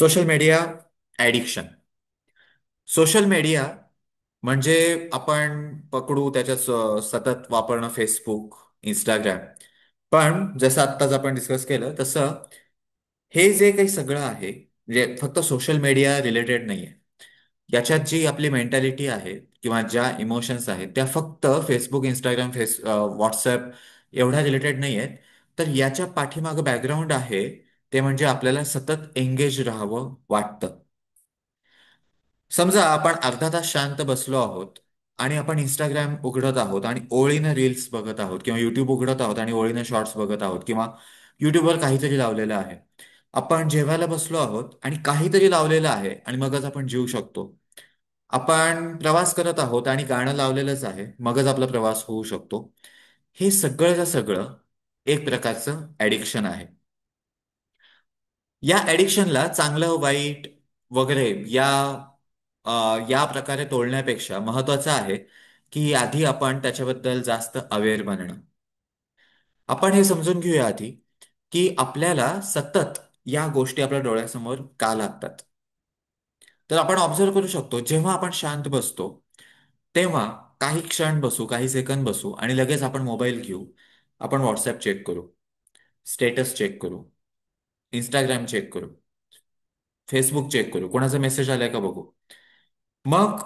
Social media addiction. Social media म्हणजे आपण पकडू त्याच्यात सतत वापरणं फेसबुक, इंस्टाग्राम. पण जसं आत्ताच आपण डिस्कस केलं तसं हे जे काही सगळं आहे म्हणजे फक्त सोशल मीडिया रिलेटेड नाही आहे. याच्यात जी आपली मेंटॅलिटी आहे किंवा ज्या इमोशन्स आहेत त्या फक्त फेसबुक, इंस्टाग्राम, व्हॉट्सअप एवढ्या रिलेटेड नाही आहेत. तर याच्या पाठीमागं बॅकग्राऊंड आहे ते म्हणजे आपल्याला सतत एंगेज राहावं वाटतं. समजा आपण अर्धा तास शांत बसलो आहोत आणि आपण इंस्टाग्राम उघडत आहोत आणि ओळीनं रील्स बघत आहोत किंवा युट्यूब उघडत आहोत आणि ओळीनं शॉर्ट्स बघत आहोत किंवा युट्यूबवर काहीतरी लावलेलं आहे. आपण जेवायला बसलो आहोत आणि काहीतरी लावलेलं आहे आणि मगच आपण जेवू शकतो. आपण प्रवास करत आहोत आणि गाणं लावलेलंच आहे मगच आपला प्रवास होऊ शकतो. हे सगळंच्या सगळं एक प्रकारचं ॲडिक्शन आहे. या ॲडिक्शनला चांगलं वाईट वगैरे या प्रकारे तोडण्यापेक्षा महत्वाचं आहे की आधी आपण त्याच्याबद्दल जास्त अवेअर बनणं. आपण हे समजून घेऊया आधी की आपल्याला सतत या गोष्टी आपल्या डोळ्यासमोर का लागतात. तर आपण ऑब्झर्व करू शकतो जेव्हा आपण शांत बसतो तेव्हा काही क्षण बसू, काही सेकंद बसू आणि लगेच आपण मोबाईल घेऊ. आपण व्हॉट्सअप चेक करू, स्टेटस चेक करू, इंस्टाग्राम चेक करू, फेसबुक चेक करू, कोणाचा मेसेज आलाय का बघू. मग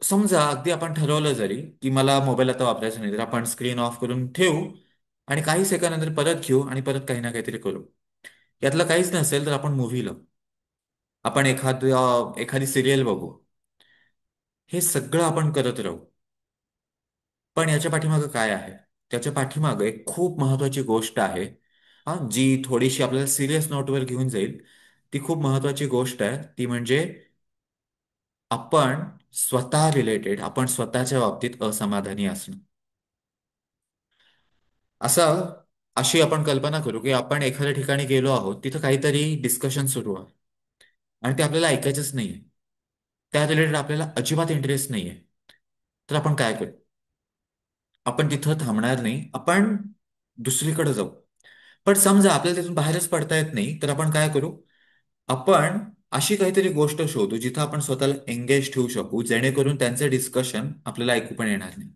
समजा अगदी आपण ठरवलं जरी की मला मोबाईल आता वापरायचा नाही तर आपण स्क्रीन ऑफ करून ठेवू आणि काही सेकंद नंतर परत घेऊ आणि परत काही ना काहीतरी करू. यातलं काहीच नसेल तर आपण मूव्ही लावू, आपण एखादी सिरियल बघू. हे सगळं आपण करत राहू. पण याच्या पाठीमागं काय आहे? त्याच्या पाठीमागं एक खूप महत्वाची गोष्ट आहे. हा, जी थोडीशी आपल्याला सिरियस नोटवर घेऊन जाईल. ती खूप महत्वाची गोष्ट आहे, ती म्हणजे आपण स्वतः रिलेटेड, आपण स्वतःच्या बाबतीत असमाधानी असणं. असं अशी आपण कल्पना करू की आपण एखाद्या ठिकाणी गेलो आहोत, तिथं काहीतरी डिस्कशन सुरू आहे आणि ते आपल्याला ऐकायचंच नाहीये. त्या रिलेटेड आपल्याला अजिबात इंटरेस्ट नाहीये. तर आपण काय करू? आपण तिथं थांबणार नाही, आपण दुसरीकडे जाऊ. पण समजा आपल्याला तिथून बाहेरच पडता येत नाही, तर आपण काय करू? आपण अशी काहीतरी गोष्ट शोधू जिथं आपण स्वतःला एंगेज ठेवू शकू, जेणेकरून त्यांचं डिस्कशन आपल्याला ऐकू पण येणार नाही.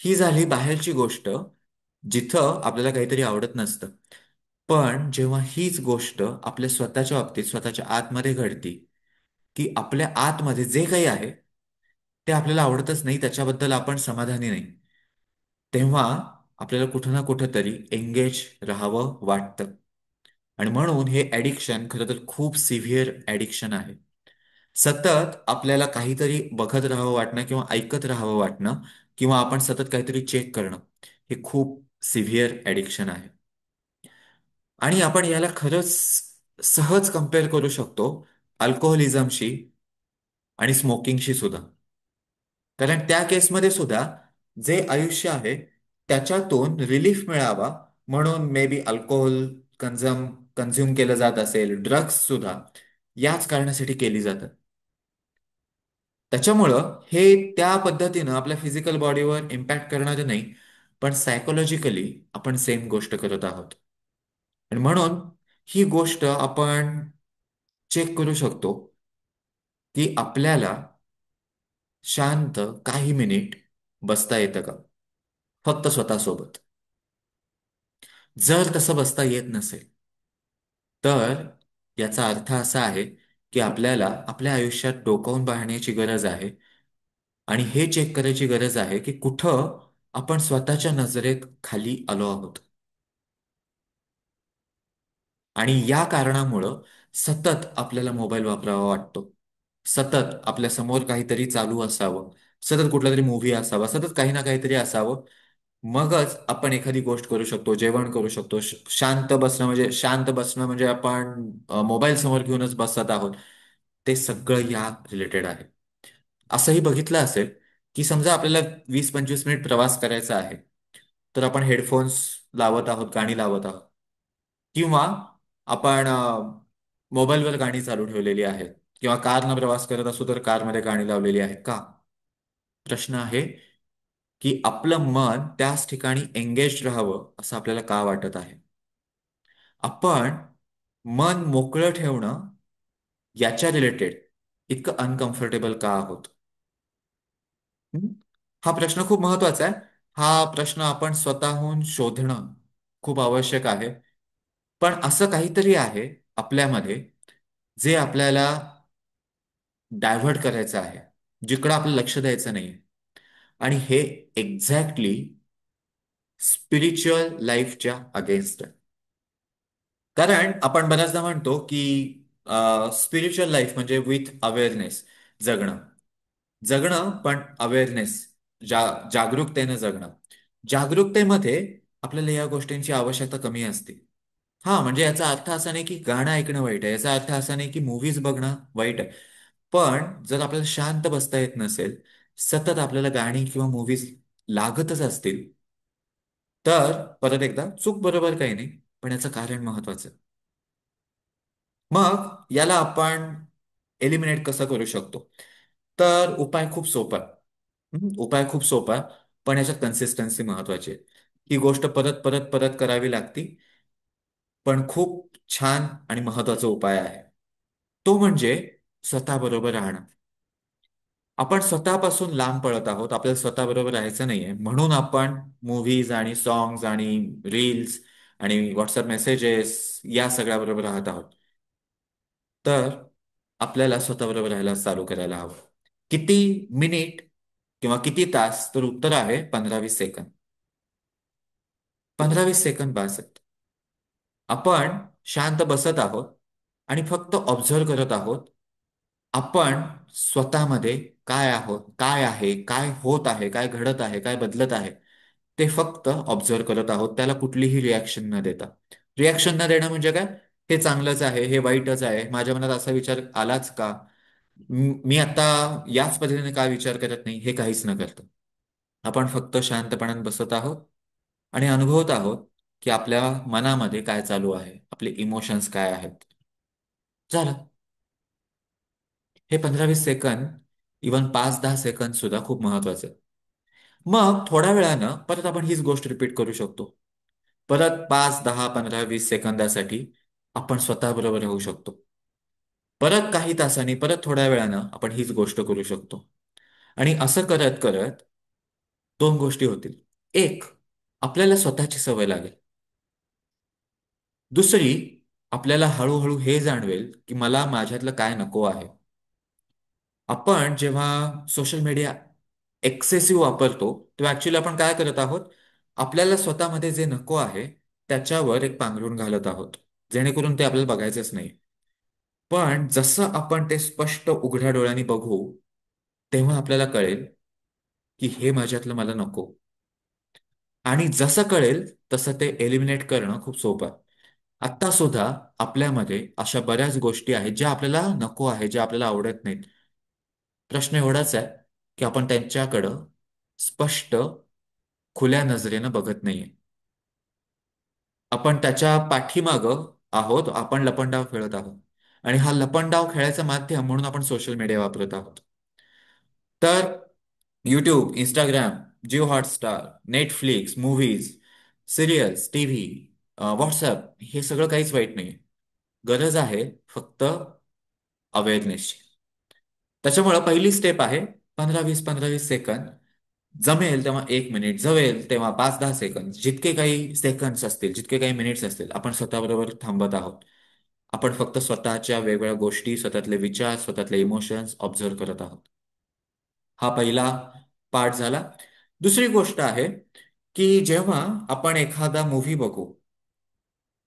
ही झाली बाहेरची गोष्ट, जिथं आपल्याला काहीतरी आवडत नसतं. पण जेव्हा हीच गोष्ट आपल्या स्वतःच्या बाबतीत, स्वतःच्या आतमध्ये घडती, की आपल्या आतमध्ये जे काही आहे ते आपल्याला आवडतच नाही, त्याच्याबद्दल आपण समाधानी नाही, तेव्हा आपल्याला कुठं ना कुठं तरी एंगेज राहावं वाटतं. आणि म्हणून हे ॲडिक्शन खरं तर खूप सिव्हिअर ॲडिक्शन आहे. सतत आपल्याला काहीतरी बघत राहावं वाटणं किंवा ऐकत राहावं वाटणं किंवा आपण सतत काहीतरी चेक करणं, हे खूप सिव्हिअर ॲडिक्शन आहे. आणि आपण याला खरंच सहज कम्पेअर करू शकतो अल्कोहोलिझमशी आणि स्मोकिंगशी सुद्धा. कारण त्या केसमध्ये सुद्धा जे आयुष्य आहे त्याच्यातून रिलीफ मिळावा म्हणून मे बी अल्कोहोल कन्झ्युम केलं जात असेल, ड्रग्स सुद्धा याच कारणासाठी केली जातात. त्याच्यामुळं हे त्या पद्धतीनं आपल्या फिजिकल बॉडीवर इम्पॅक्ट करणारे नाही, पण सायकोलॉजिकली आपण सेम गोष्ट करत आहोत. आणि म्हणून ही गोष्ट आपण चेक करू शकतो की आपल्याला शांत काही मिनिट बसता येतं का, फक्त स्वतःसोबत. जर तसं बसता येत नसेल तर याचा अर्थ असा आहे की आपल्याला आपल्या आयुष्यात डोकावून पाहण्याची गरज आहे आणि हे चेक करायची गरज आहे की कुठं आपण स्वतःच्या नजरेत खाली आलो आहोत. आणि या कारणामुळं सतत आपल्याला मोबाईल वापरावा वाटतो. सतत आपल्या समोर काहीतरी चालू असावं, सतत कुठला तरी मूव्ही असावा, सतत काही ना काहीतरी असावं. मगच आपण एखादी गोष्ट करू शकतो, जेवण करू शकतो. शांत बसणं म्हणजे आपण मोबाईल समोर घेऊनच बसत आहोत. ते सगळं या रिलेटेड आहे. असंही बघितलं असेल की समजा आपल्याला 20-25 मिनिट प्रवास करायचा आहे, तर आपण हेडफोन्स लावत आहोत, गाणी लावत आहोत किंवा आपण मोबाईलवर गाणी चालू ठेवलेली आहेत किंवा कारनं प्रवास करत असू तर कारमध्ये गाणी लावलेली आहेत का? प्रश्न आहे की आपलं मन त्याच ठिकाणी एंगेज राहावं असं आपल्याला का वाटत आहे? आपण मन मोकळं ठेवणं याच्या रिलेटेड इतकं अनकम्फर्टेबल का आहोत? हं? हा प्रश्न खूप महत्वाचा आहे. हा प्रश्न आपण स्वतःहून शोधणं खूप आवश्यक आहे. पण असं काहीतरी आहे आपल्यामध्ये जे आपल्याला डायव्हर्ट करायचं आहे, जिकडं आपलं लक्ष द्यायचं नाही. आणि हे एक्झॅक्टली स्पिरिच्युअल लाईफच्या अगेन्स्ट आहे. कारण आपण बऱ्याचदा म्हणतो की स्पिरिच्युअल लाईफ म्हणजे विथ अवेअरनेस जगणं. जगणं पण अवेअरनेस, जागरूकतेने जगणं. जागरूकतेमध्ये आपल्याला या गोष्टींची आवश्यकता कमी असते. हा, म्हणजे याचा अर्थ असा नाही की गाणं ऐकणं वाईट आहे, याचा अर्थ असा नाही की मूव्हीज बघणं वाईट आहे. पण जर आपल्याला शांत बसता येत नसेल, सतत आपल्याला गाणी किंवा मूव्हीज लागतच असतील, तर परत एकदा चूक बरोबर काही नाही, पण याचं कारण महत्वाचं. मग याला आपण एलिमिनेट कसं करू शकतो? तर उपाय खूप सोपा आहे. उपाय खूप सोपा आहे, पण याच्यात कन्सिस्टन्सी महत्वाची आहे. ही गोष्ट परत परत परत करावी लागती, पण खूप छान आणि महत्वाचा उपाय आहे. तो म्हणजे स्वतःबरोबर राहणं. आपण स्वतःपासून लांब पळत आहोत, आपल्याला स्वतःबरोबर राहायचं नाहीये, म्हणून आपण मूव्हीज आणि सॉंग्स आणि रील्स आणि व्हॉट्सअप मेसेजेस या सगळ्या बरोबर राहत आहोत. तर आपल्याला स्वतःबरोबर राहायला चालू करायला हवं. किती मिनिट किंवा किती तास? तर उत्तर आहे 15-20 सेकंद. 15-20 सेकंद बास आहेत. आपण शांत बसत आहोत आणि फक्त ऑब्झर्व करत आहोत. आपण स्वतःमध्ये काय आहोत, काय आहे, काय होत आहे, काय घडत आहे, काय बदलत आहे, ते फक्त ऑब्झर्व करत आहोत. त्याला कुठलीही रिॲक्शन न देता. रिॲक्शन न देणं म्हणजे काय? हे चांगलंच आहे, हे वाईटच आहे, माझ्या मनात असा विचार आलाच का, मी आता याच पद्धतीने का विचार करत नाही, हे काहीच न करता आपण फक्त शांतपणाने बसत आहोत आणि अनुभवत आहोत की आपल्या मनामध्ये काय चालू आहे, आपले इमोशन्स काय आहेत. झालं. हे 15-20 सेकंद, इवन 5-10 सेकंद सुद्धा खूप महत्वाचे आहेत. मग थोड्या वेळानं परत आपण हीच गोष्ट रिपीट करू शकतो. परत 5-10-15-20 सेकंदासाठी आपण स्वतःबरोबर राहू शकतो. परत काही तासांनी, परत थोड्या वेळानं आपण हीच गोष्ट करू शकतो. आणि असं करत करत दोन गोष्टी होतील. एक, आपल्याला स्वतःची सवय लागेल. दुसरी, आपल्याला हळूहळू हे जाणवेल की मला माझ्यातलं काय नको आहे. आपण जेव्हा सोशल मीडिया एक्सेसिव्ह वापरतो, तेव्हा ऍक्च्युली आपण काय करत आहोत? आपल्याला स्वतःमध्ये जे नको आहे त्याच्यावर एक पांघरून घालत आहोत, जेणेकरून ते आपल्याला बघायचंच नाही. पण जसं आपण ते स्पष्ट उघड्या डोळ्यांनी बघू, तेव्हा आपल्याला कळेल की हे माझ्यातलं मला नको. आणि जसं कळेल तसं ते एलिमिनेट करणं खूप सोपं आहे. आत्ता सुद्धा आपल्यामध्ये अशा बऱ्याच गोष्टी आहेत ज्या आपल्याला नको आहे, ज्या आपल्याला आवडत नाहीत. प्रश्न एवढाच आहे की आपण त्यांच्याकडं स्पष्ट, खुल्या नजरेनं बघत नाहीये. आपण त्याच्या पाठीमागं आहोत, आपण लपंडाव खेळत आहोत. आणि हा लपंडाव खेळायचं माध्यम म्हणून आपण सोशल मीडिया वापरत आहोत. तर YouTube, Instagram, Jio Hotstar, Netflix, movies, serials, TV, WhatsApp, हे सगळं काहीच वाईट नाही. गरज आहे फक्त अवेअरनेसची. त्याच्यामुळं पहिली स्टेप आहे 15-20 जमेल तेव्हा 1 मिनिट, जमेल तेव्हा 5-10 सेकंद, जितके काही सेकंड्स असतील, जितके काही मिनिट्स असतील, आपण स्वतःबरोबर थांबत आहोत. आपण फक्त स्वतःच्या वेगवेगळ्या गोष्टी, स्वतःतले विचार, स्वतःतले इमोशन्स ऑब्झर्व करत आहोत. हा पहिला पार्ट झाला. दुसरी गोष्ट आहे की जेव्हा आपण एखादा मूव्ही बघू,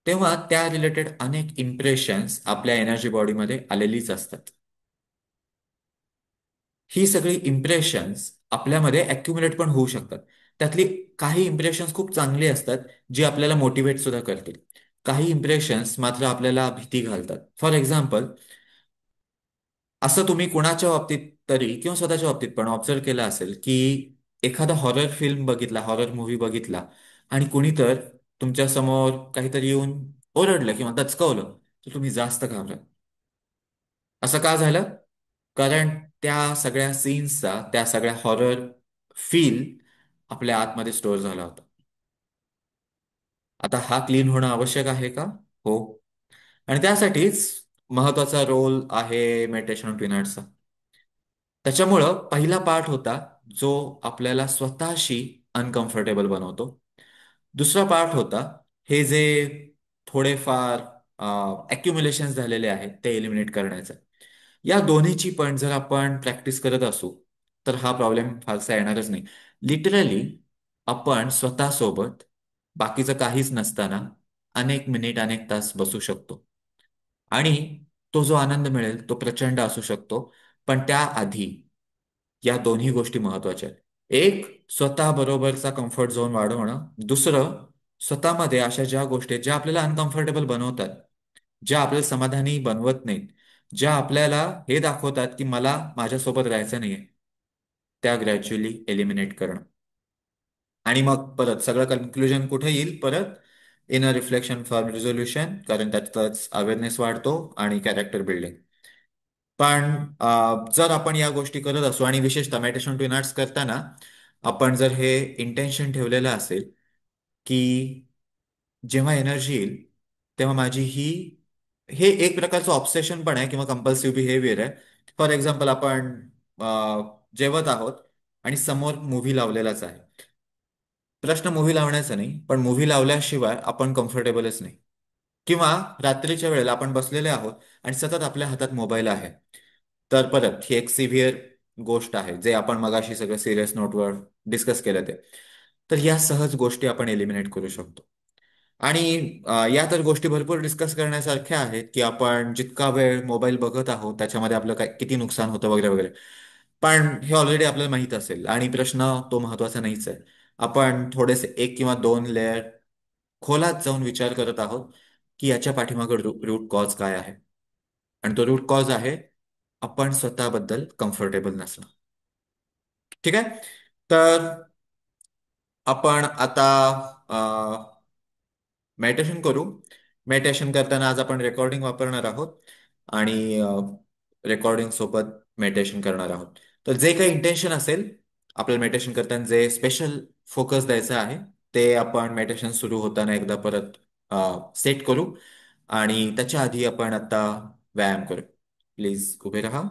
तेव्हा त्या रिलेटेड अनेक इम्प्रेशन्स आपल्या एनर्जी बॉडीमध्ये आलेलीच असतात. ही सगळी इम्प्रेशन्स आपल्यामध्ये अक्युमुलेट पण होऊ शकतात. त्यातली काही इम्प्रेशन्स खूप चांगली असतात, जी आपल्याला मोटिवेट सुद्धा करतील. काही इम्प्रेशन्स मात्र आपल्याला भीती घालतात. फॉर एक्झाम्पल, असं तुम्ही कुणाच्या बाबतीत तरी किंवा स्वतःच्या बाबतीत पण ऑब्झर्व केलं असेल की एखादा हॉरर फिल्म बघितला, हॉरर मूव्ही बघितला, आणि कुणी तर तुमच्या समोर काहीतरी येऊन ओरडलं किंवा दचकवलं, तर तुम्ही जास्त घाबरा. असं का झालं? कारण त्या सगळ्या सीन्सचा, त्या सगळ्या हॉरर फील आपल्या आतमध्ये स्टोअर झाला होता. आता हा क्लीन होणं आवश्यक आहे का? हो. आणि त्यासाठीच महत्वाचा रोल आहे मेडिटेशन ट्विनर्सचा. त्याच्यामुळं पहिला पार्ट होता जो आपल्याला स्वतःशी अनकम्फर्टेबल बनवतो. दुसरा पार्ट होता हे जे थोडेफार अक्युमुलेशन झालेले आहेत ते एलिमिनेट करण्याचं. या दोन्हीची पण जर आपण प्रॅक्टिस करत असू तर हा प्रॉब्लेम फारसा येणारच नाही. लिटरली आपण स्वतःसोबत बाकीचं काहीच नसताना अनेक मिनिट अनेक तास बसू शकतो. आणि तो जो आनंद मिळेल तो प्रचंड असू शकतो. पण त्याआधी या दोन्ही गोष्टी महत्वाच्या आहेत. एक, स्वतः बरोबरचा कम्फर्ट झोन वाढवणं. दुसरं, स्वतःमध्ये अशा ज्या गोष्टी आहेत, ज्या आपल्याला अनकम्फर्टेबल बनवतात, ज्या आपल्याला समाधानी बनवत नाहीत, ज्या आपल्याला हे दाखवतात की मला माझ्यासोबत राहायचं नाहीये, त्या ग्रॅज्युअली एलिमिनेट करणं. आणि मग परत सगळं कन्क्लुजन कुठे येईल? परत इनर रिफ्लेक्शन फॉर रिझोल्युशन, कारण त्यातच अवेअरनेस वाढतो आणि कॅरेक्टर बिल्डिंग. पण जर आपण या गोष्टी करत असू आणि विशेषतः मेडिटेशन टू नाट्स करताना आपण जर हे इंटेन्शन ठेवलेलं असेल की जेव्हा एनर्जी येईल तेव्हा माझी ही, हे एक प्रकारचं ऑब्सेशन पण आहे किंवा कंपल्सिव्ह बिहेवियर आहे. फॉर एक्झाम्पल आपण जेवत आहोत आणि समोर मूव्ही लावलेलाच आहे. प्रश्न मूव्ही लावण्याचा नाही, पण मूव्ही लावल्याशिवाय आपण कम्फर्टेबलच नाही. किंवा रात्रीच्या वेळेला आपण बसलेले आहोत आणि सतत आपल्या हातात मोबाईल आहे. तर परत ही एक सिव्हिअर गोष्ट आहे जे आपण मगाशी सगळं सिरियस नोटवर डिस्कस केलं ते. तर या सहज गोष्टी आपण एलिमिनेट करू शकतो. आणि या तर गोष्टी भरपूर डिस्कस करण्यासारख्या आहेत की आपण जितका वेळ मोबाईल बघत आहोत त्याच्यामध्ये आपलं काय किती नुकसान होतं वगैरे वगैरे. पण हे ऑलरेडी आपल्याला माहित असेल आणि प्रश्न तो महत्वाचा नाहीच आहे. आपण थोडेसे एक किंवा दोन लेअर खोलात जाऊन विचार करत आहोत की याच्या पाठीमागे रूट कॉज काय आहे. आणि तो रूट कॉज आहे आपण स्वतःबद्दल कम्फर्टेबल नसणं. ठीक आहे. तर आपण आता मेडिटेशन करू. मेडिटेशन करताना आज आपण रेकॉर्डिंग वापरणार आहोत आणि रेकॉर्डिंग सोबत मेडिटेशन करणार आहोत. तर जे काही इंटेन्शन असेल आपल्याला मेडिटेशन करताना जे स्पेशल फोकस द्यायचं आहे ते आपण मेडिटेशन सुरू होताना एकदा परत सेट करू. आणि त्याच्या आधी आपण आता व्यायाम करू. प्लीज उभे राहा.